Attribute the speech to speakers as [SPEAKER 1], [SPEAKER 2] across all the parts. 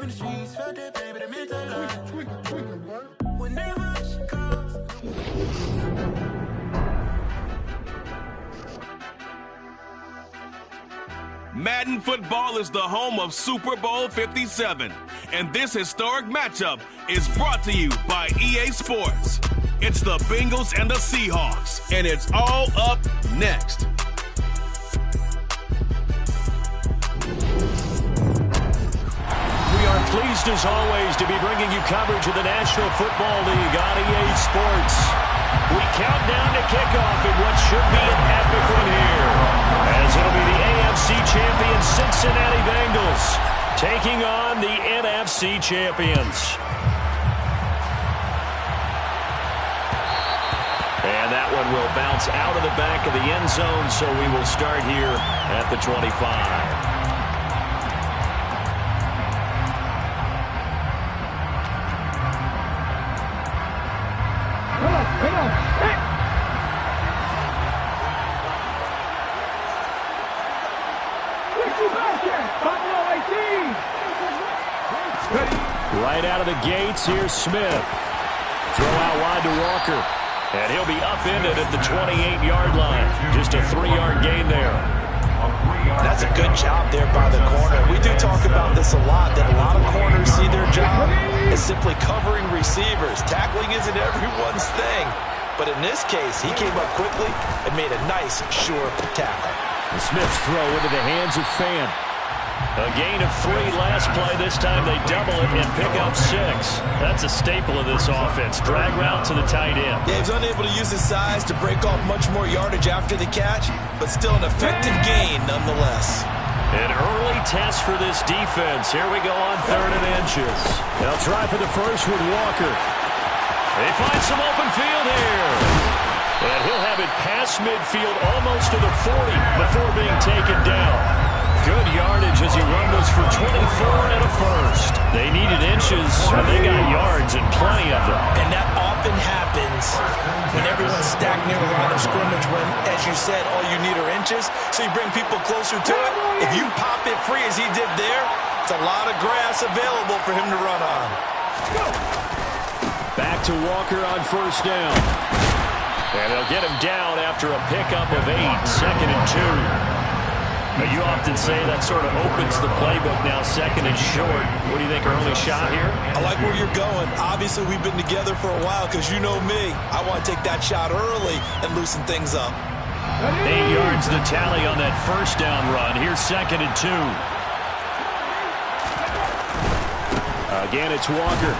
[SPEAKER 1] in the streets, felt that baby, that meant a lot. Whenever she calls.
[SPEAKER 2] Madden Football is the home of Super Bowl 57, and this historic matchup is brought to you by EA Sports. It's the Bengals and the Seahawks, and it's all up next.
[SPEAKER 3] We are pleased as always to be bringing you coverage of the National Football League on EA Sports. We count down to kickoff in what should be an epic one here, as it'll be the AFC champion Cincinnati Bengals taking on the NFC champions. And that one will bounce out of the back of the end zone, so we will start here at the 25. Right out of the gates, here's Smith. Throw out wide to Walker. And he'll be upended at the 28-yard line. Just a 3-yard gain there.
[SPEAKER 4] That's a good job there by the corner. We do talk about this a lot, that a lot of corners see their job as simply covering receivers. Tackling isn't everyone's thing. But in this case, he came up quickly and made a nice, sure tackle.
[SPEAKER 3] And Smith's throw into the hands of Fan. A gain of 3 last play. This time they double it and pick up 6. That's a staple of this offense. Drag route to the tight end.
[SPEAKER 4] Yeah, he's unable to use his size to break off much more yardage after the catch, but still an effective gain nonetheless.
[SPEAKER 3] An early test for this defense. Here we go on 3rd and inches. They'll try for the first with Walker. They find some open field here. And he'll have it past midfield almost to the 40 before being taken down. Good yardage as he rumbles for 24 and a first. They needed inches, and they got yards and plenty of them.
[SPEAKER 4] And that often happens when everyone's stacked near the line of scrimmage when, as you said, all you need are inches. So you bring people closer to it. If you pop it free as he did there, it's a lot of grass available for him to run on.
[SPEAKER 3] Back to Walker on 1st down. And they'll get him down after a pickup of 8, 2nd and 2. But you often say that sort of opens the playbook now, 2nd and short. What do you think, early shot here?
[SPEAKER 4] I like where you're going. Obviously, we've been together for a while because you know me. I want to take that shot early and loosen things up.
[SPEAKER 3] 8 yards the tally on that 1st down run. Here's 2nd and 2. Again, it's Walker.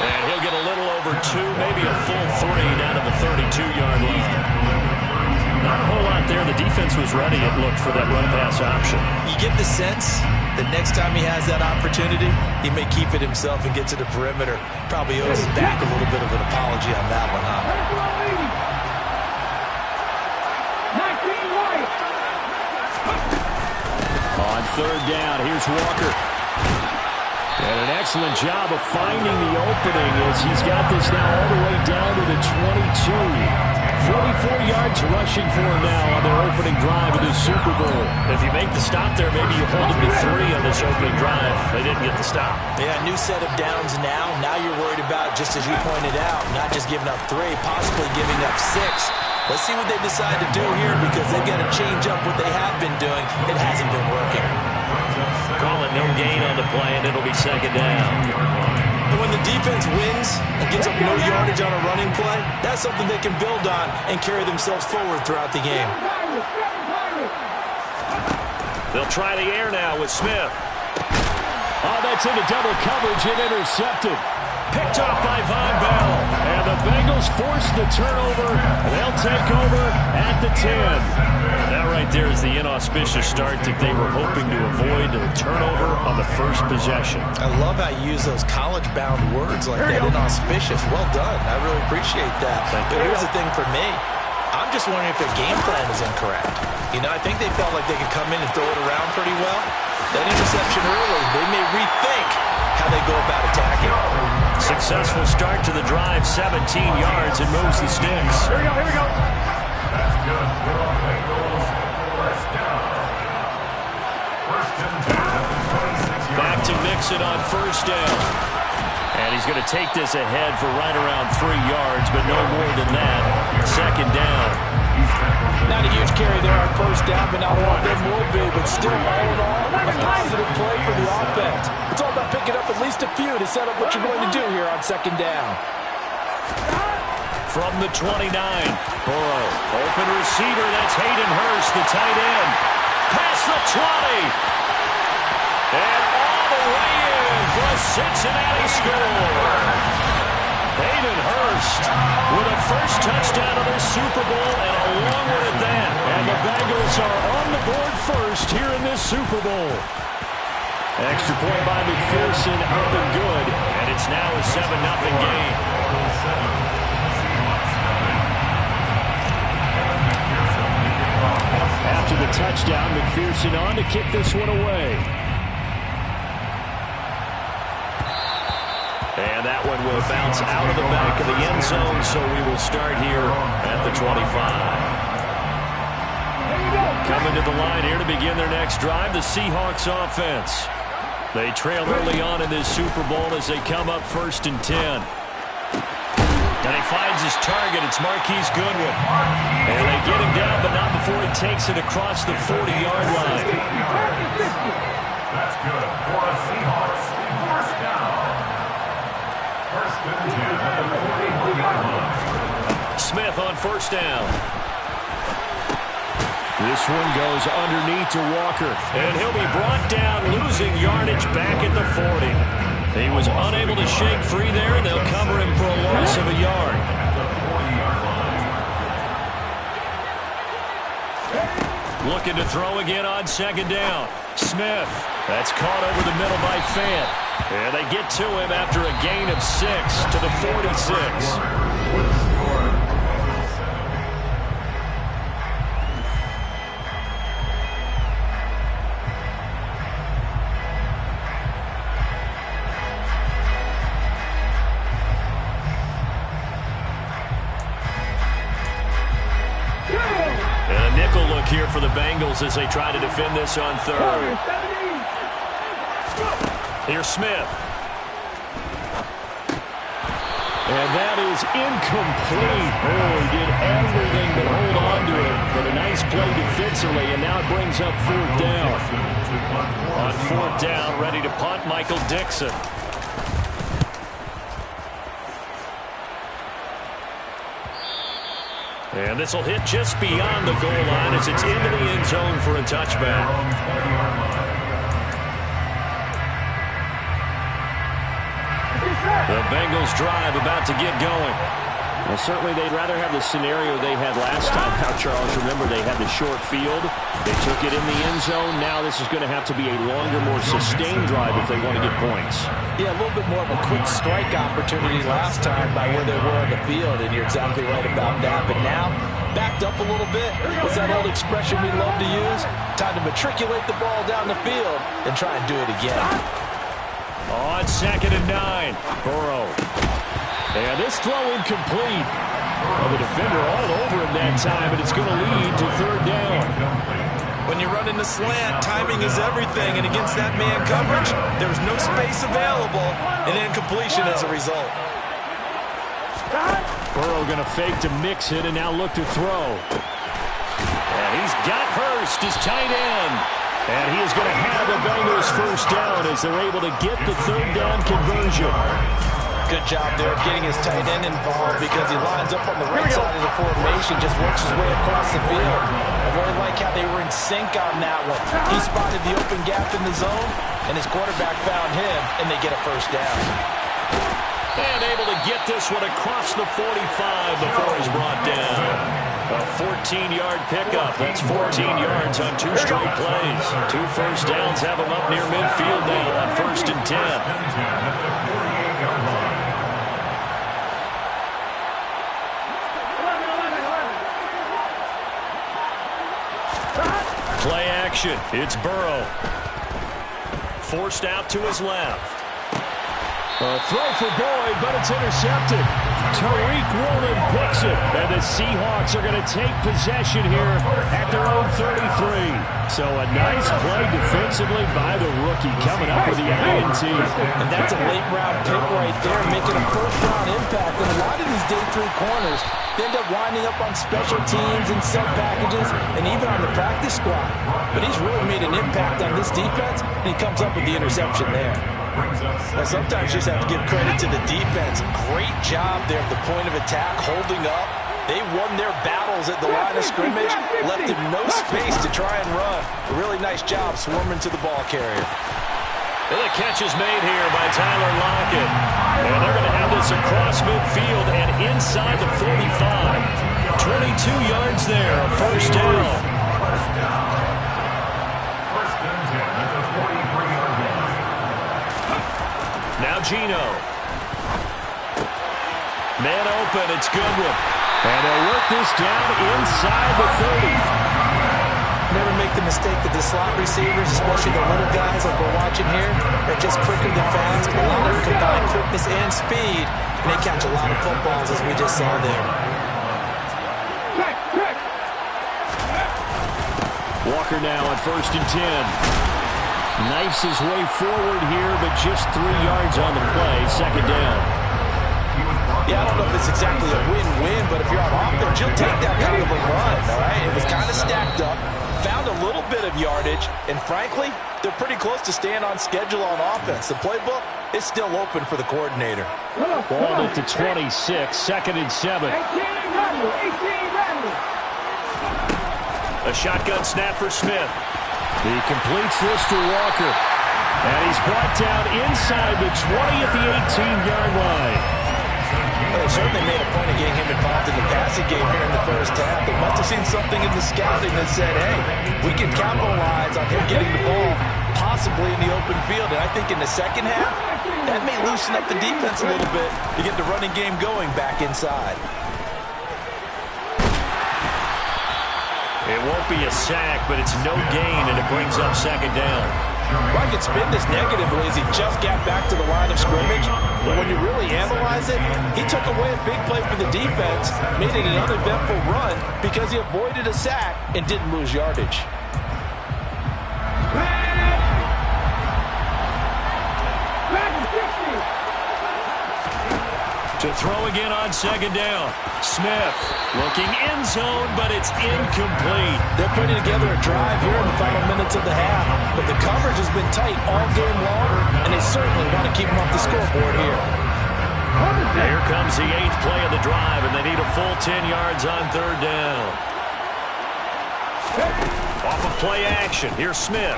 [SPEAKER 3] And he'll get a little over 2, maybe a full 3 down to the 32-yard line. Not a whole lot there. The defense was ready, it looked, for that run-pass option.
[SPEAKER 4] You get the sense that next time he has that opportunity, he may keep it himself and get to the perimeter. Probably owes his back a little bit of an apology on that one, huh?
[SPEAKER 3] On 3rd down, here's Walker. And an excellent job of finding the opening as he's got this now all the way down to the 22. 44 yards rushing for him now on their opening drive of the Super Bowl. If you make the stop there, maybe you hold him to 3 on this opening drive. They didn't get the stop.
[SPEAKER 4] Yeah, new set of downs now. Now you're worried about, just as you pointed out, not just giving up 3, possibly giving up 6. Let's see what they decide to do here because they've got to change up what they have been doing. It hasn't been working.
[SPEAKER 3] Call it no gain on the play, and it'll be 2nd down.
[SPEAKER 4] And when the defense wins and gets up no yardage on a running play, that's something they can build on and carry themselves forward throughout the game.
[SPEAKER 3] They'll try the air now with Smith. Oh, that's into double coverage and intercepted. Picked off by Von Bell. And the Bengals force the turnover. They'll take over at the 10. That right there is the inauspicious start that they were hoping to avoid, a turnover on the first possession.
[SPEAKER 4] I love how you use those college-bound words like that, inauspicious. Well done. I really appreciate that. But here's the thing for me. I'm just wondering if their game plan is incorrect. You know, I think they felt like they could come in and throw it around pretty well. That interception early, they may rethink how they go about attacking.
[SPEAKER 3] Successful start to the drive, 17 yards, and moves the sticks.
[SPEAKER 5] Here we go. That's good.
[SPEAKER 3] Back to Mixon on first down. And he's going to take this ahead for right around 3 yards, but no more than that. Second down.
[SPEAKER 4] Not a huge carry there on first down, but not one of them will be, but still all in all, a positive play for the offense. It's all about picking up at least a few to set up what you're going to do here on second down.
[SPEAKER 3] From the 29, Burrow, open receiver, that's Hayden Hurst, the tight end. Past the 20. And all the way in for a Cincinnati score. Hayden Hurst with a first touchdown of the Super Bowl and a long one at that. And the Bengals are on the board first here in this Super Bowl. Extra point by McPherson, up and good. And it's now a 7-0 game. After the touchdown, McPherson on to kick this one away. And that one will bounce out of the back of the end zone, so we will start here at the 25. Coming to the line here to begin their next drive, the Seahawks offense. They trail early on in this Super Bowl as they come up 1st and 10. And he finds his target. It's Marquise Goodwin. And they get him down, but not before he takes it across the 40-yard line.
[SPEAKER 5] That's good for the Seahawks. First down. First and 10 at the 40-yard line.
[SPEAKER 3] Smith on first down. This one goes underneath to Walker. And he'll be brought down, losing yardage back at the 40. He was unable to shake free there, and they'll cover him for a loss of a yard. Looking to throw again on second down. Smith. That's caught over the middle by Fant. And they get to him after a gain of 6 to the 46. Here for the Bengals as they try to defend this on third. Here's Smith. And that is incomplete. Oh, he did everything but hold on to it. But a nice play defensively, and now it brings up 4th down. On 4th down, ready to punt, Michael Dixon. And this will hit just beyond the goal line as it's into the end zone for a touchback. The Bengals drive about to get going.
[SPEAKER 6] Well, certainly they'd rather have the scenario they had last time. Now, Charles, remember they had the short field. They took it in the end zone. Now this is going to have to be a longer, more sustained drive if they want to get points.
[SPEAKER 4] Yeah, a little bit more of a quick strike opportunity last time by where they were on the field, and you're exactly right about that. But now, backed up a little bit. What's that old expression we love to use? Time to matriculate the ball down the field and try and do it again.
[SPEAKER 3] On 2nd and 9, Burrow. And this throw incomplete. Well, the defender all over him that time, but it's going to lead to 3rd down.
[SPEAKER 4] When you run in the slant, timing is everything, and against that man coverage, there's no space available, and incompletion as a result.
[SPEAKER 3] Burrow going to fake to mix it and now look to throw. And he's got Hurst, his tight end. And he is going to have the Bengals 1st down as they're able to get the 3rd down conversion.
[SPEAKER 4] Good job there of getting his tight end involved because he lines up on the right side of the formation, just works his way across the field. I really like how they were in sync on that one. He spotted the open gap in the zone, and his quarterback found him, and they get a 1st down.
[SPEAKER 3] And able to get this one across the 45 before he's brought down. A 14-yard pickup. That's 14 yards on 2 straight plays. 2 first downs have him up near midfield now on 1st and 10. Play action. It's Burrow. Forced out to his left.
[SPEAKER 6] A throw for Boyd, but it's intercepted. Tariq Woolen picks it, and the Seahawks are going to take possession here at their own 33. So a nice play defensively by the rookie coming up with the INT.
[SPEAKER 4] And that's a late-round pick right there, making a first-round impact. And a lot of these day 3 corners end up winding up on special teams and sub packages and even on the practice squad. But he's really made an impact on this defense, and he comes up with the interception there. Well, sometimes you just have to give credit to the defense. Great job there at the point of attack, holding up. They won their battles at the line of scrimmage, left him no space to try and run. A really nice job swarming to the ball carrier.
[SPEAKER 3] And the catch is made here by Tyler Lockett. And they're going to have this across midfield and inside the 45. 22 yards there, a first down.
[SPEAKER 5] First down. First and 10 at the 43-yard line.
[SPEAKER 3] Now Geno. Man open, it's Goodwin. And they'll work this down inside the 30.
[SPEAKER 4] Never make the mistake that the slot receivers, especially the little guys like we're watching here, are just quicker than fast. A lot of them combine quickness and speed, and they catch a lot of footballs, as we just saw there.
[SPEAKER 6] Walker now at 1st and 10. Knifes his way forward here, but just 3 yards on the play. Second down.
[SPEAKER 4] Yeah, I don't know if it's exactly a win-win, but if you're on offense, you'll take that kind of a run, all right? It was kind of stacked up, found a little bit of yardage, and frankly, they're pretty close to staying on schedule on offense. The playbook is still open for the coordinator.
[SPEAKER 6] Ball at the 26, 2nd and 7.
[SPEAKER 3] A shotgun snap for Smith.
[SPEAKER 6] He completes this to Walker. And he's brought down inside the 20 at the 18-yard line.
[SPEAKER 4] Well, they certainly made a point of getting him involved in the passing game here in the first half. They must have seen something in the scouting that said, hey, we can capitalize on him getting the ball possibly in the open field. And I think in the second half, that may loosen up the defense a little bit to get the running game going back inside.
[SPEAKER 3] It won't be a sack, but it's no gain, and it brings up second down.
[SPEAKER 4] Well, I could spin this negatively as he just got back to the line of scrimmage. But when you really analyze it, he took away a big play for the defense, made it an uneventful run because he avoided a sack and didn't lose yardage.
[SPEAKER 3] To throw again on second down. Smith looking end zone, but it's incomplete.
[SPEAKER 4] They're putting together a drive here in the final minutes of the half, but the coverage has been tight all game long, and they certainly want to keep them off the scoreboard here.
[SPEAKER 3] Here comes the 8th play of the drive, and they need a full 10 yards on third down. Off of play action, here's Smith.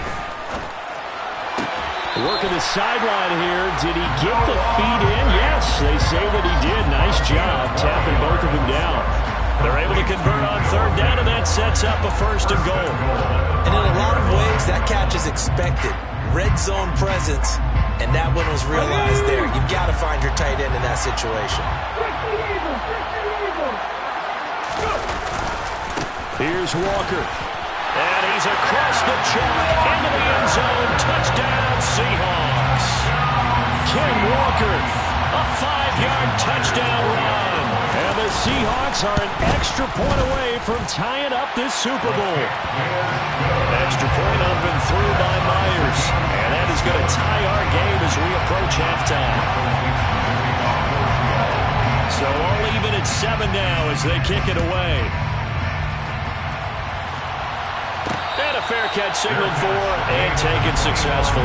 [SPEAKER 6] Working the sideline here. Did he get the feet in? Yes, they say that he did. Nice job tapping both of them down.
[SPEAKER 3] They're able to convert on third down, and that sets up a 1st and goal.
[SPEAKER 4] And in a lot of ways, that catch is expected. Red zone presence, and that one was realized there. You've got to find your tight end in that situation.
[SPEAKER 6] Here's Walker.
[SPEAKER 3] And he's across the chalk into the end zone. Touchdown, Seahawks.
[SPEAKER 6] Ken Walker.
[SPEAKER 3] A 5-yard touchdown run.
[SPEAKER 6] And the Seahawks are an extra point away from tying up this Super Bowl.
[SPEAKER 3] Extra point up and through by Myers. And that is going to tie our game as we approach halftime. So all even at 7 now as they kick it away. And a fair catch signaled for and taken successfully.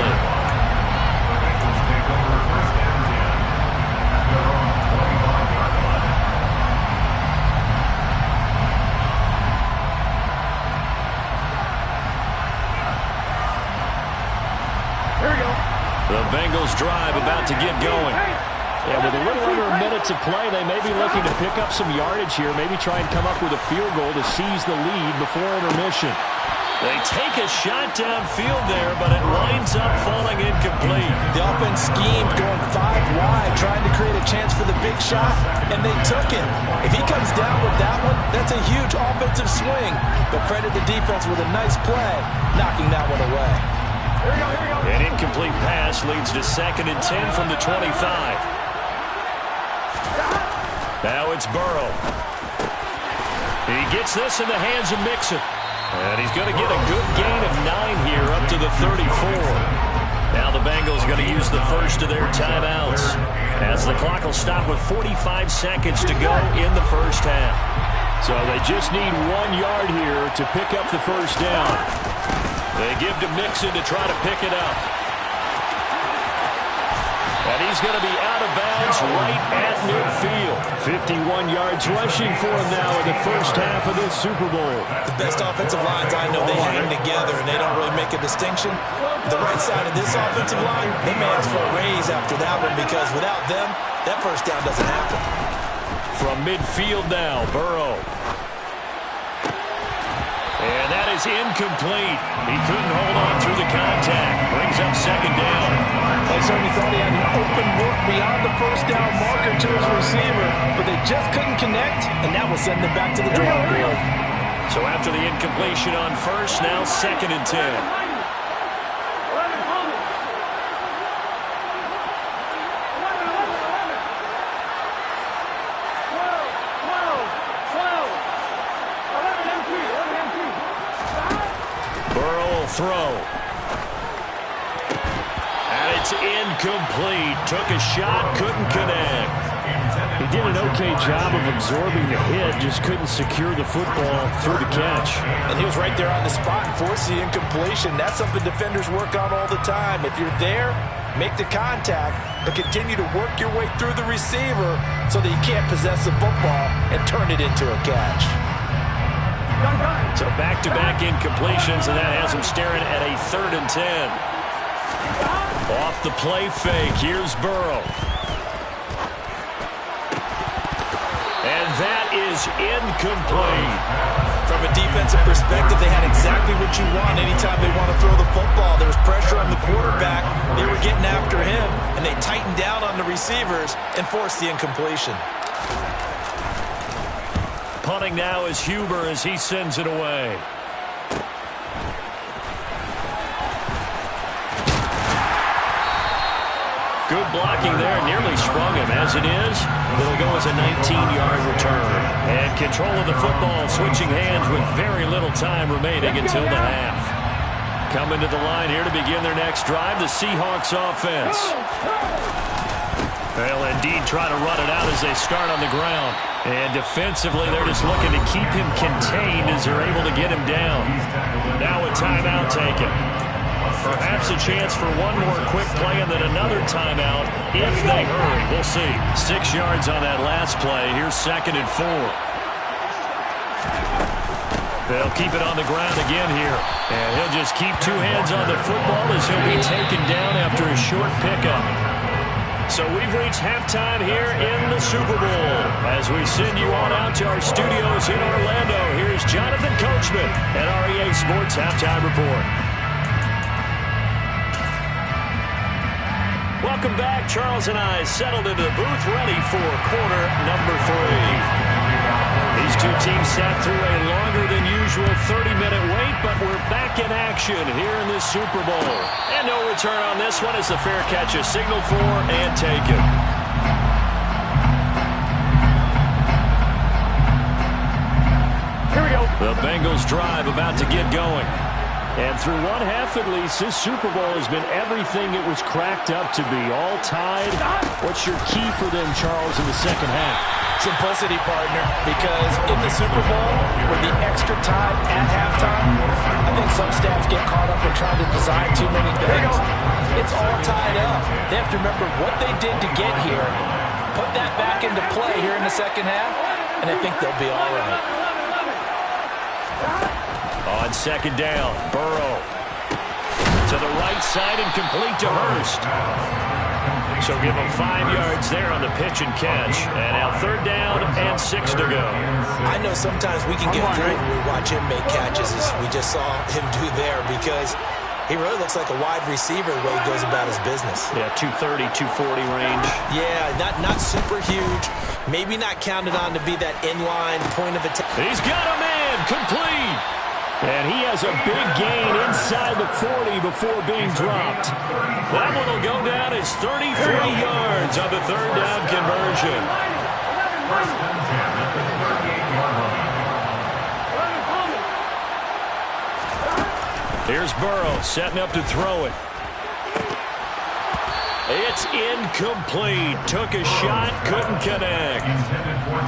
[SPEAKER 3] The Bengals drive about to get going.
[SPEAKER 6] And with a little under a minute to play, they may be looking to pick up some yardage here, maybe try and come up with a field goal to seize the lead before intermission.
[SPEAKER 3] They take a shot downfield there, but it winds up falling incomplete.
[SPEAKER 4] The offense schemed going 5 wide, trying to create a chance for the big shot, and they took it. If he comes down with that one, that's a huge offensive swing. But credit the defense with a nice play, knocking that one away.
[SPEAKER 3] An incomplete pass leads to 2nd and 10 from the 25. Now it's Burrow. He gets this in the hands of Mixon. And he's going to get a good gain of 9 here up to the 34. Now the Bengals are going to use the first of their timeouts, as the clock will stop with 45 seconds to go in the first half.
[SPEAKER 6] So they just need 1 yard here to pick up the first down.
[SPEAKER 3] They give to Mixon to try to pick it up. And he's going to be out of bounds right at midfield.
[SPEAKER 6] 51 yards rushing for him now in the first half of this Super Bowl.
[SPEAKER 4] The best offensive lines, I know they hang together and they don't really make a distinction. The right side of this offensive line, they may ask for a raise after that one, because without them, that first down doesn't happen.
[SPEAKER 3] From midfield now, Burrow. And that is incomplete. He couldn't hold on through the contact. Brings up 2nd down.
[SPEAKER 4] They certainly thought he had an open look beyond the first down marker to his receiver, but they just couldn't connect, and that will send them back to the drawing board.
[SPEAKER 3] So after the incompletion on first, now 2nd and 10. Throw. And it's incomplete. Took a shot, couldn't connect.
[SPEAKER 6] He did an okay job of absorbing the hit, just couldn't secure the football through the catch.
[SPEAKER 4] And he was right there on the spot and forced the incompletion. That's something defenders work on all the time. If you're there, make the contact, but continue to work your way through the receiver so that you can't possess the football and turn it into a catch.
[SPEAKER 3] So back-to-back incompletions, and that has him staring at a 3rd and 10. Off the play fake, here's Burrow. And that is incomplete.
[SPEAKER 4] From a defensive perspective, they had exactly what you want anytime they want to throw the football. There was pressure on the quarterback. They were getting after him, and they tightened down on the receivers and forced the incompletion.
[SPEAKER 3] Punting now is Huber as he sends it away. Good blocking there, nearly sprung him. As it is, it'll go as a 19-yard return. And control of the football switching hands with very little time remaining until the half. Coming to the line here to begin their next drive, the Seahawks offense. They'll indeed try to run it out as they start on the ground. And defensively, they're just looking to keep him contained as they're able to get him down. Now a timeout taken. Perhaps a chance for one more quick play and then another timeout if they hurry. We'll see. 6 yards on that last play. Here's 2nd and 4. They'll keep it on the ground again here. And he'll just keep 2 hands on the football as he'll be taken down after a short pickup. So we've reached halftime here in the Super Bowl. As we send you on out to our studios in Orlando, here's Jonathan Coachman at our EA Sports Halftime Report. Welcome back. Charles and I settled into the booth, ready for quarter number 3. These two teams sat through a longer than usual 30-minute wait, but we're back in action here in this Super Bowl. And no return on this one as the fair catch is signaled for and taken. Here we go. The Bengals drive about to get going.
[SPEAKER 6] And through one half at least, this Super Bowl has been everything it was cracked up to be. All tied. What's your key for them, Charles, in the second half?
[SPEAKER 4] Simplicity, partner, because in the Super Bowl, with the extra time at halftime, I think some staffs get caught up in trying to design too many things. It's all tied up. They have to remember what they did to get here, put that back into play here in the second half, and I think they'll be all right.
[SPEAKER 3] On 2nd down, Burrow to the right side and complete to Hurst. So give him 5 yards there on the pitch and catch. And now 3rd down and 6 to go.
[SPEAKER 4] I know sometimes we can get fooled when we watch him make catches, as we just saw him do there, because he really looks like a wide receiver the way he goes about his business.
[SPEAKER 3] Yeah, 230, 240 range.
[SPEAKER 4] Yeah, not super huge. Maybe not counted on to be that inline point of attack.
[SPEAKER 3] He's got him in. Complete.
[SPEAKER 6] And he has a big gain inside the 40 before being dropped. That one will go down as 33 yards on the third down conversion.
[SPEAKER 5] First and 10 at the 38-yard line.
[SPEAKER 6] Here's Burrow setting up to throw it. It's incomplete. Took a shot, couldn't connect.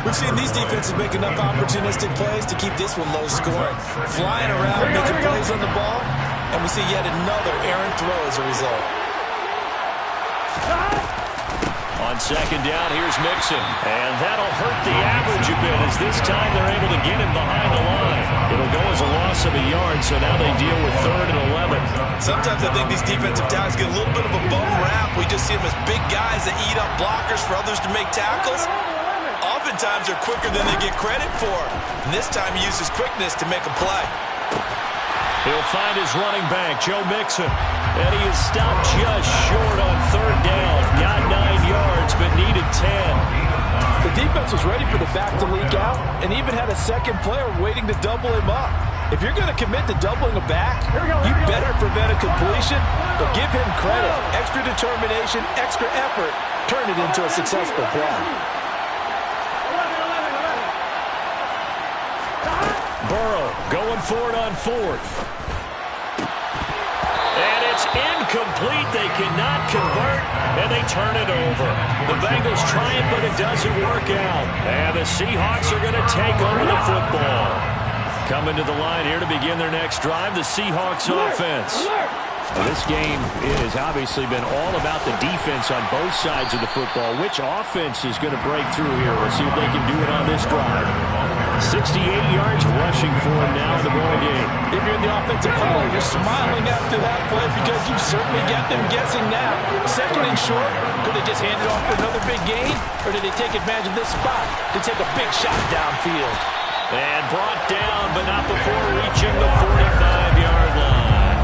[SPEAKER 4] We've seen these defenses make enough opportunistic plays to keep this one low scoring. Flying around, making plays on the ball, and we see yet another errant throw as a result.
[SPEAKER 6] On second down, here's Mixon. And that'll hurt the average a bit as this time they're able to get him behind the line. It'll go as a loss of a yard, so now they deal with 3rd and 11.
[SPEAKER 4] Sometimes I think these defensive tackles get a little bit of a bum rap. We just see them as big guys that eat up blockers for others to make tackles. Oftentimes they're quicker than they get credit for. And this time he uses quickness to make a play.
[SPEAKER 6] He'll find his running back, Joe Mixon. And he is stopped just short on 3rd down. Got 9 yards, but needed 10.
[SPEAKER 4] The defense was ready for the back to leak out and even had a second player waiting to double him up. If you're going to commit to doubling a back, you better prevent a completion, but give him credit. Extra determination, extra effort, turn it into a successful play.
[SPEAKER 6] Burrow going for it on 4th. And it's incomplete. They cannot convert, and they turn it over. The Bengals trying, but it doesn't work out. And the Seahawks are going to take over the football. Coming to the line here to begin their next drive, the Seahawks offense. Well, this game has obviously been all about the defense on both sides of the football. Which offense is going to break through here? We'll see if they can do it on this drive. 68 yards rushing for him now in the ball game.
[SPEAKER 4] If you're in the offensive huddle, you're smiling after that play because you've certainly got them guessing now. 2nd and short, could they just hand it off for another big gain? Or did they take advantage of this spot to take a big shot downfield?
[SPEAKER 6] And brought down, but not before reaching the 45-yard line.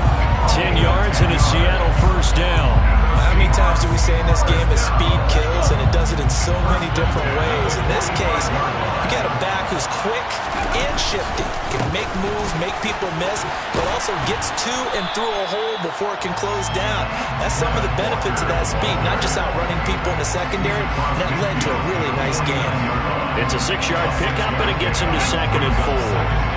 [SPEAKER 6] 10 yards and a Seattle first down.
[SPEAKER 4] How many times do we say in this game that speed kills, and it does it in so many different ways? In this case, you got a back who's quick and shifty, can make moves, make people miss, but also gets to and through a hole before it can close down. That's some of the benefits of that speed, not just outrunning people in the secondary. That led to a really nice game.
[SPEAKER 6] It's a 6-yard pickup, and it gets him to 2nd and 4.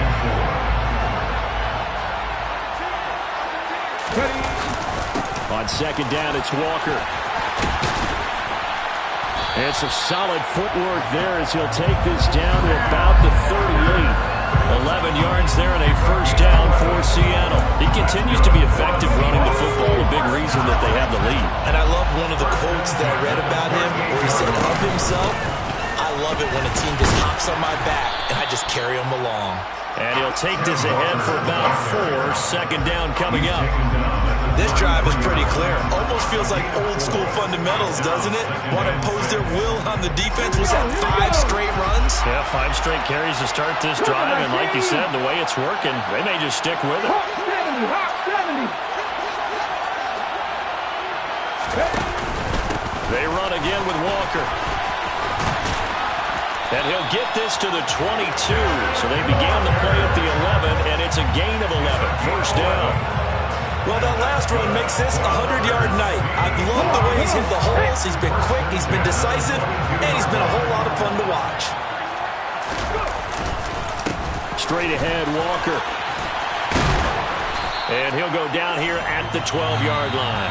[SPEAKER 6] On second down, it's Walker. And some solid footwork there as he'll take this down to about the 38. 11 yards there and a first down for Seattle. He continues to be effective running the football, a big reason that they have the lead.
[SPEAKER 4] And I love one of the quotes that I read about him where he said of himself, I love it when a team just hops on my back and I just carry them along.
[SPEAKER 6] And he'll take this ahead for about 4. Second down coming up.
[SPEAKER 4] This drive is pretty clear. Almost feels like old school fundamentals, doesn't it? Want to impose their will on the defense. Was that 5 straight runs?
[SPEAKER 6] Yeah, 5 straight carries to start this drive. And like you said, the way it's working, they may just stick with it. They run again with Walker. And he'll get this to the 22. So they began the play at the 11, and it's a gain of 11. First down.
[SPEAKER 4] Well, that last run makes this a 100-yard night. I've loved the way he's hit the holes. He's been quick, he's been decisive, and he's been a whole lot of fun to watch.
[SPEAKER 6] Straight ahead, Walker. And he'll go down here at the 12-yard line.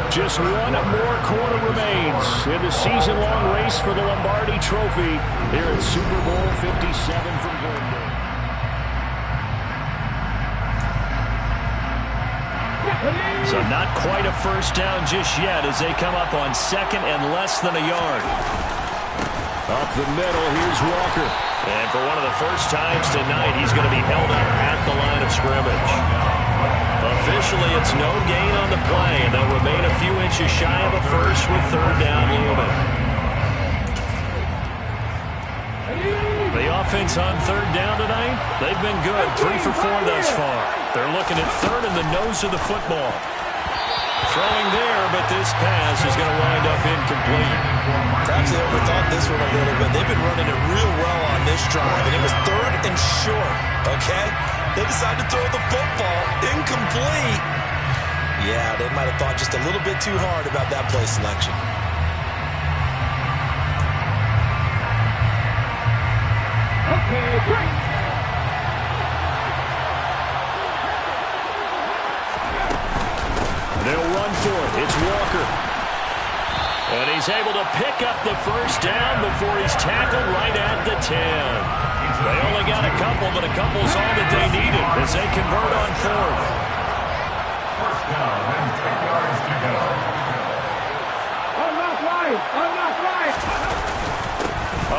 [SPEAKER 6] Just one more quarter remains in the season-long race for the Lombardi Trophy here at Super Bowl 57 from Glendale. So not quite a first down just yet as they come up on 2nd and less than a yard. Up the middle, here's Walker. And for one of the first times tonight, he's going to be held up at the line of scrimmage. Officially, it's no gain on the play, and they'll remain a few inches shy of a first with 3rd down looming. The offense on 3rd down tonight, they've been good. 3 for 4 thus far. They're looking at 3rd in the nose of the football. Throwing there, but this pass is going to wind up incomplete.
[SPEAKER 4] Perhaps they overthought this one a little bit. They've been running it real well on this drive, and it was 3rd and short, okay? They decided to throw the football. Incomplete. Yeah, they might have thought just a little bit too hard about that play selection.
[SPEAKER 5] Okay, great.
[SPEAKER 3] They'll run for it. It's Walker. And he's able to pick up the first down before he's tackled right at the 10. They only got a couple, but a couple's all that they needed as they convert on fourth.
[SPEAKER 5] First down and 10 yards to go. Unlock right! Unlock right!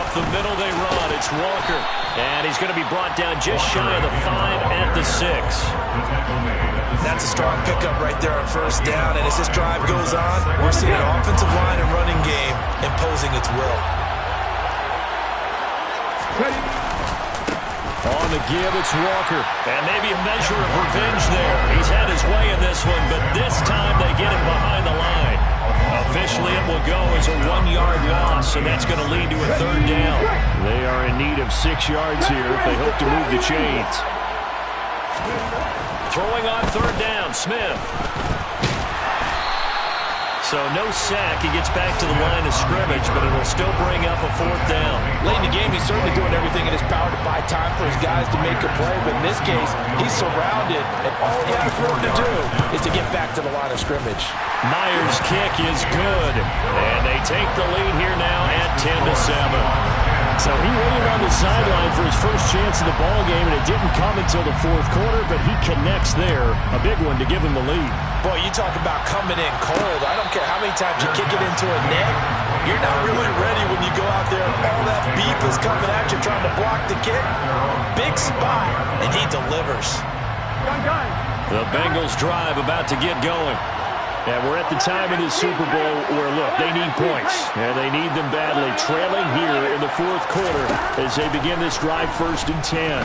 [SPEAKER 3] Up the middle they run. It's Walker. And he's going to be brought down just shy of the 5 at the 6.
[SPEAKER 4] That's a strong pickup right there on first down. And as this drive goes on, we're seeing an offensive line and running game imposing its will.
[SPEAKER 3] On the give, it's Walker. And maybe a measure of revenge there. He's had his way in this one, but this time they get him behind the line. Officially, it will go as a 1-yard loss, and that's going to lead to a third down. They are in need of 6 yards here if they hope to move the chains. Throwing on third down, Smith. So no sack. He gets back to the line of scrimmage, but it will still bring up a fourth down.
[SPEAKER 4] Late in the game, he's certainly doing everything in his power to buy time for his guys to make a play. But in this case, he's surrounded, and all he has room to do is to get back to the line of scrimmage.
[SPEAKER 3] Myers' kick is good, and they take the lead here now at 10-7. So he waited on the sideline for his first chance of the ball game, and it didn't come until the fourth quarter, but he connects there. A big one to give him the lead.
[SPEAKER 4] Boy, you talk about coming in cold. I don't care how many times you kick it into a net. You're not really ready when you go out there and all that beef is coming at you trying to block the kick. Big spot, and he delivers.
[SPEAKER 3] The Bengals drive about to get going. And we're at the time in the Super Bowl where, look, they need points. And they need them badly. Trailing here in the fourth quarter as they begin this drive, 1st and 10.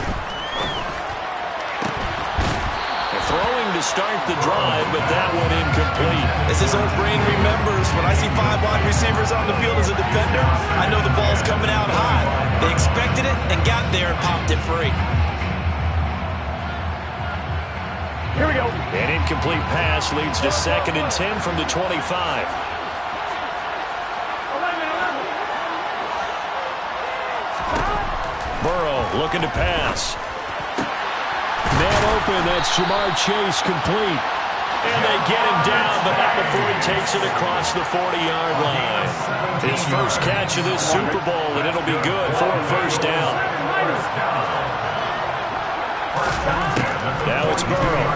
[SPEAKER 3] Throwing to start the drive, but that one incomplete.
[SPEAKER 4] As his old brain remembers, when I see 5 wide receivers on the field as a defender, I know the ball's coming out high. They expected it and got there and popped it free.
[SPEAKER 5] Here we go.
[SPEAKER 3] An incomplete pass leads to 2nd and 10 from the 25. Burrow looking to pass. Man open, that's Jamar Chase, complete. And they get him down, but not before he takes it across the 40-yard line. His first catch of this Super Bowl, and it'll be good for a first down. Now it's Burrow.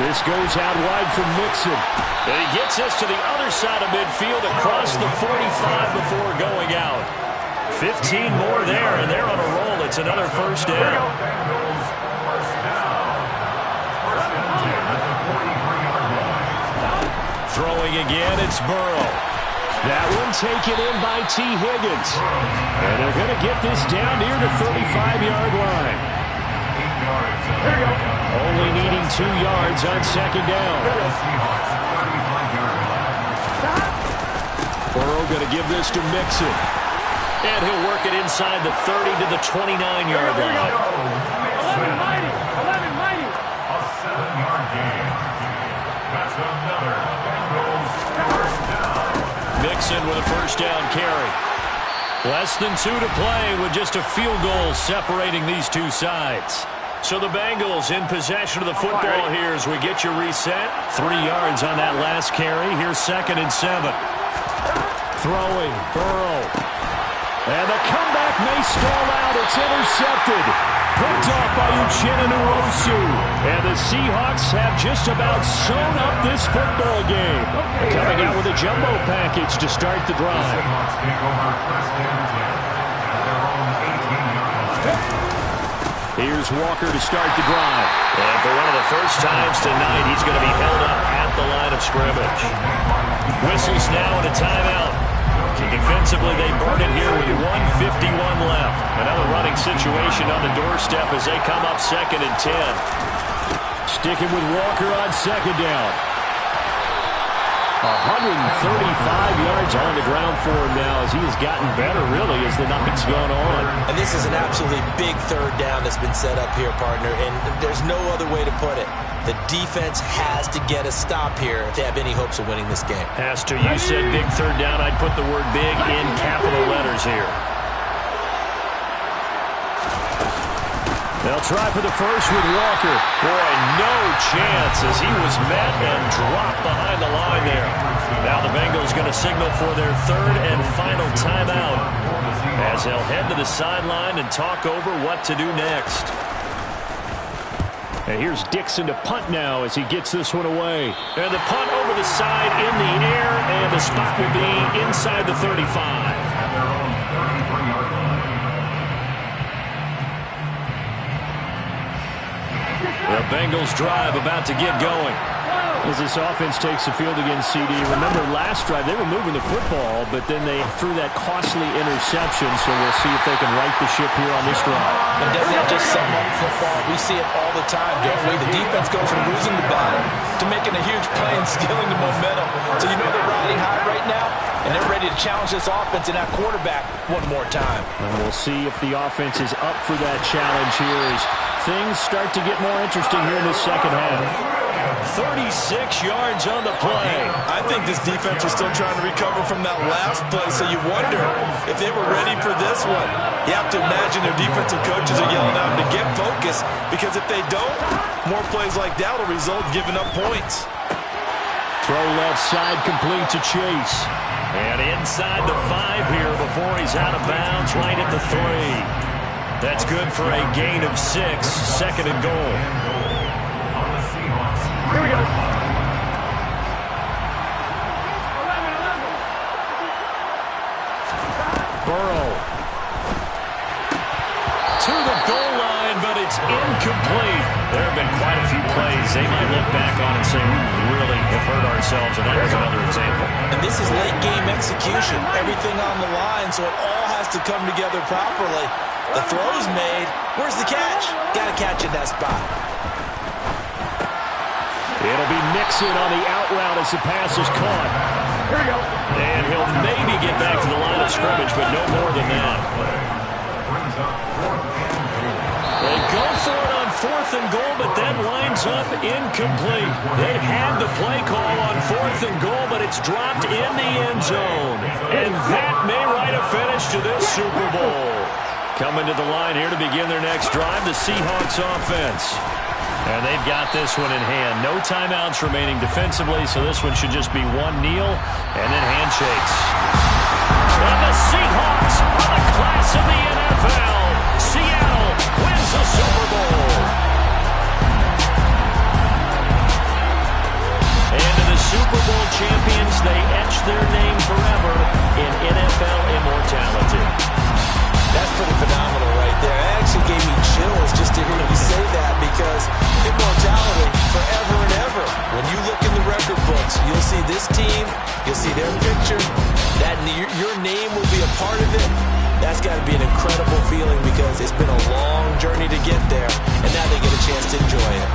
[SPEAKER 3] This goes out wide from Mixon. And he gets us to the other side of midfield across the 45 before going out. 15 more there, and they're on a roll. It's another first down. Throwing again, it's Burrow. That one taken in by T. Higgins. And they're going to get this down near the 35-yard line. Only needing 2 yards on 2nd down. Burrow going to give this to Mixon. And he'll work it inside the 30 to the 29-yard line.
[SPEAKER 5] 11-mighty. A 7-yard gain. That's another Bengals first down.
[SPEAKER 3] Mixon with a first down carry. Less than 2 to play with just a field goal separating these two sides. So the Bengals in possession of the football here as we get you reset. 3 yards on that last carry. Here's 2nd and 7. Throwing, Burrow. And the comeback may stall out. It's intercepted. Picked off by Uchenna Nwosu. And the Seahawks have just about sewn up this football game. Coming out with a jumbo package to start the drive.
[SPEAKER 5] Seahawks take over 1st and 10 at their own 18-yard line.
[SPEAKER 3] Here's Walker to start the drive. And for one of the first times tonight, he's going to be held up at the line of scrimmage. Whistles now and a timeout. Defensively, they burn it here with 1:51 left. Another running situation on the doorstep as they come up 2nd and 10. Sticking with Walker on 2nd down.
[SPEAKER 6] 135 yards on the ground for him now as he has gotten better, really, as the night's gone on.
[SPEAKER 4] And this is an absolutely big third down that's been set up here, partner, and there's no other way to put it. The defense has to get a stop here if they have any hopes of winning this game.
[SPEAKER 3] Has to. You said big third down. I'd put the word big in capital letters here. They'll try for the first with Walker. Boy, no chance as he was met and dropped behind the line there. Now the Bengals going to signal for their third and final timeout as they'll head to the sideline and talk over what to do next.
[SPEAKER 6] And here's Dixon to punt now as he gets this one away.
[SPEAKER 3] And the punt over the side in the air, and the spot will be inside the 35. The Bengals drive about to get going.
[SPEAKER 6] As this offense takes the field against CD, remember last drive they were moving the football, but then they threw that costly interception, so we'll see if they can right the ship here on this drive.
[SPEAKER 4] And doesn't that just sum up football? We see it all the time, don't we? The defense goes from losing the battle to making a huge play and stealing the momentum. So you know they're riding high right now, and they're ready to challenge this offense and that quarterback one more time.
[SPEAKER 6] And we'll see if the offense is up for that challenge here as things start to get more interesting here in the second half.
[SPEAKER 3] 36 yards on the play.
[SPEAKER 4] I think this defense was still trying to recover from that last play, so you wonder if they were ready for this one. You have to imagine their defensive coaches are yelling at them to get focused, because if they don't, more plays like that will result in giving up points.
[SPEAKER 6] Throw left side complete to Chase.
[SPEAKER 3] And inside the 5 here before he's out of bounds, right at the 3. That's good for a gain of 6, second and goal.
[SPEAKER 5] Here we go.
[SPEAKER 6] Burrow.
[SPEAKER 3] To the goal line, but it's incomplete. There have been quite a few plays they might look back on and say, we really have hurt ourselves, and that was another example.
[SPEAKER 4] And this is late game execution. Everything on the line, so it all has to come together properly. The throw's made. Where's the catch? Got to catch in that spot.
[SPEAKER 6] It'll be Mixon on the out route as the pass is caught.
[SPEAKER 5] Here we go.
[SPEAKER 3] And he'll maybe get back to the line of scrimmage, but no more than that. They go for it on 4th and goal, but that lines up incomplete. They had the play call on 4th and goal, but it's dropped in the end zone. And that may write a finish to this Super Bowl. Coming to the line here to begin their next drive, the Seahawks offense. And they've got this one in hand. No timeouts remaining defensively, so this one should just be one kneel and then handshakes. And the Seahawks are the class of the NFL. Seattle wins the Super Bowl. And to the Super Bowl champions, they etch their name forever in NFL immortality.
[SPEAKER 4] That's pretty phenomenal right there. It actually gave me chills just to hear you say that, because immortality forever and ever. When you look in the record books, you'll see this team, you'll see their picture, that your name will be a part of it. That's got to be an incredible feeling, because it's been a long journey to get there, and now they get a chance to enjoy it.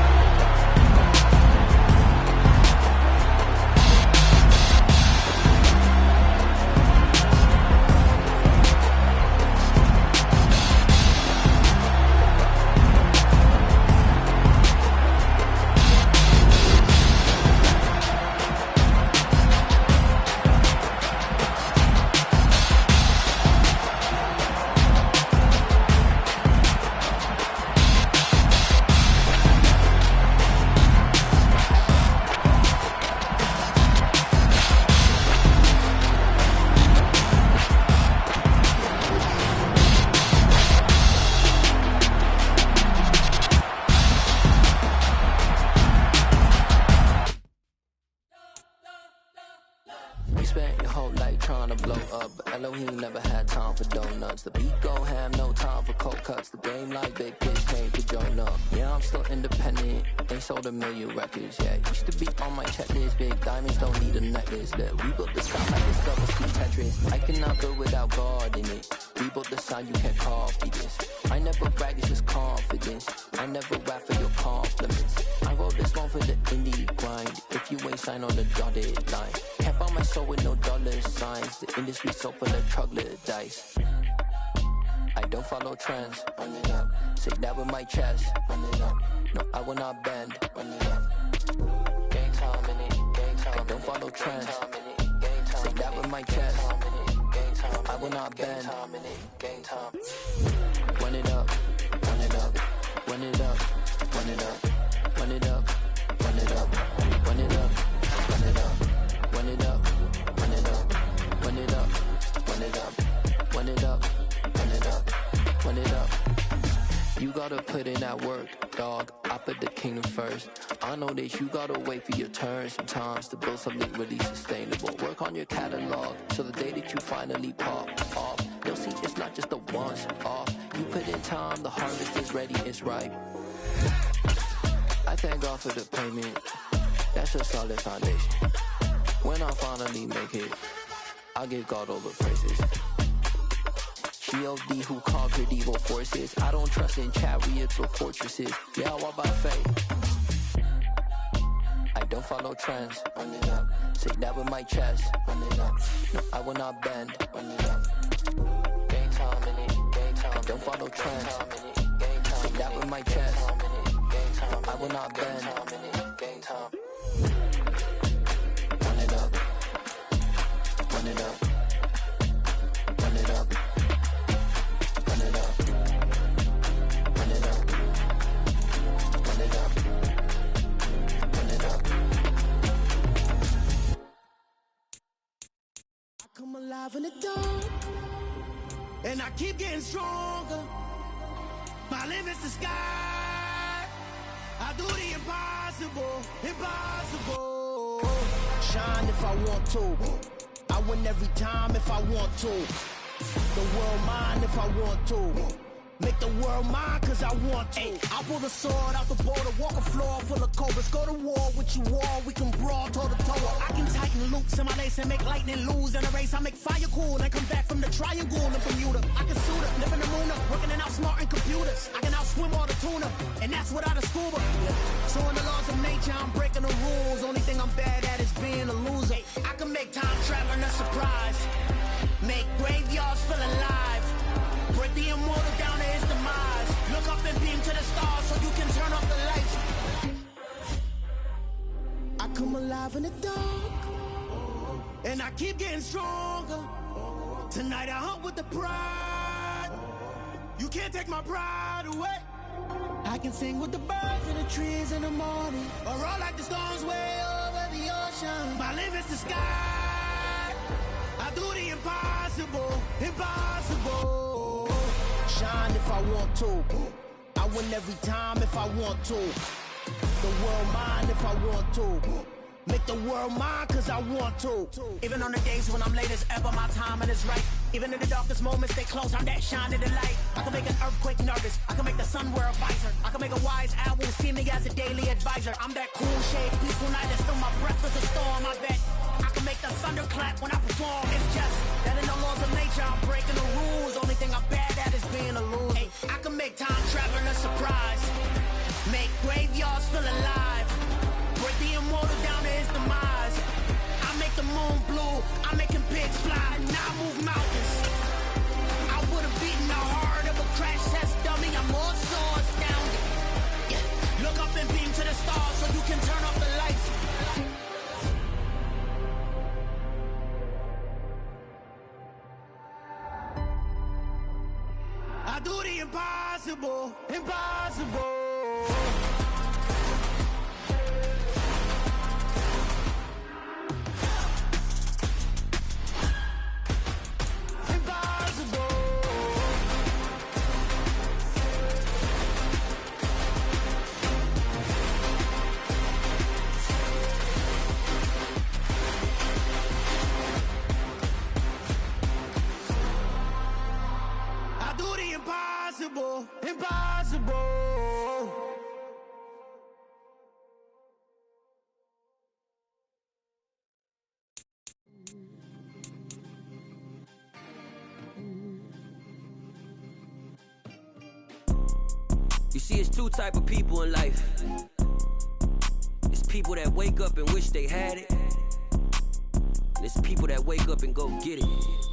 [SPEAKER 7] Sign on the dotted line. so with no dollar signs. The industry so full of troglodytes. I don't follow trends. Run it up. Say that with my chest. Run it up. No, I will not bend. Run it up. Gang time in it. Gang time. I don't follow trends. Say that with my chest. I will not bend. Gang time. Run it up. Run it up. Run it up. Run it up. Run it up. Run it up. Run it up. Run it up. Run it up. Run it up. Run it up. Run it up. Run it up. Run it up. Run it up. You gotta put in that work, dog. I put the kingdom first. I know that you gotta wait for your turn sometimes to build something really sustainable. Work on your catalog, so the day that you finally pop off, you'll see it's not just a once off. You put in time, the harvest is ready, it's ripe. I thank God for the payment. That's a solid foundation. When I finally make it, I'll give God all the praises. G.O.D. who conquered evil forces. I don't trust in chariots or fortresses. Yeah, I walk by faith. I don't follow trends. Run it up. Say that with my chest. Run it up. No, I will not bend. Run it up. Game time in it. Game time. I don't follow trends. Say that with my chest. I will not bend. Game time. Run it up. Run it up. Run it up. Run it up. Run it up. Run it up. Run it up.
[SPEAKER 8] I come alive in the dark, and I keep getting stronger. My limit's the sky. I do the impossible, impossible. Shine if I want to. I win every time if I want to. The world mine if I want to. Make the world mine cause I want to. Ay, I pull the sword out the border, walk a floor full of cobras. Go to war with you all, we can brawl toe to toe. I can tighten loops in my lace and make lightning lose in a race. I make fire cool and come back from the triangle in Bermuda. I can suit up, live in the moon up, working and outsmarting computers. I can outswim all the tuna, and that's without a scuba. So in the laws of nature, I'm breaking the rules. Only thing I'm bad at is being a loser. I can make time traveling a surprise. Make graveyards feel alive. Break the immortal down to his demise. Look up and beam to the stars so you can turn off the lights. I come alive in the dark, and I keep getting stronger. Tonight I hunt with the pride. You can't take my pride away. I can sing with the birds and the trees in the morning, or roll like the storms way over the ocean. My limit's the sky. I do the impossible, impossible. Shine if I want to. I win every time if I want to. The world mine if I want to. Make the world mine cause I want to. Even on the days when I'm late as ever, my timing is right. Even in the darkest moments, stay close, I'm that shining the light. I can make an earthquake nervous, I can make the sun wear a visor. I can make a wise owl see me as a daily advisor. I'm that cool shade, peaceful night, and still my breath is a storm, I bet. I can make the thunder clap when I perform. It's just that in the laws of nature, I'm breaking the rules. Only thing I'm bad at is being a loser. Hey, I can make time traveling a surprise. Make graveyards feel alive. Break the immortal down to his demise. I make the moon blue, I'm making pigs fly. Now I move mountains. I would've beaten the heart of a crash test dummy. I'm more so astounded. Yeah. Look up and beam to the stars so you can turn off the lights. I do the impossible, impossible. Impossible, impossible.
[SPEAKER 9] You see, it's two type of people in life. It's people that wake up and wish they had it. And There's people that wake up and go get it.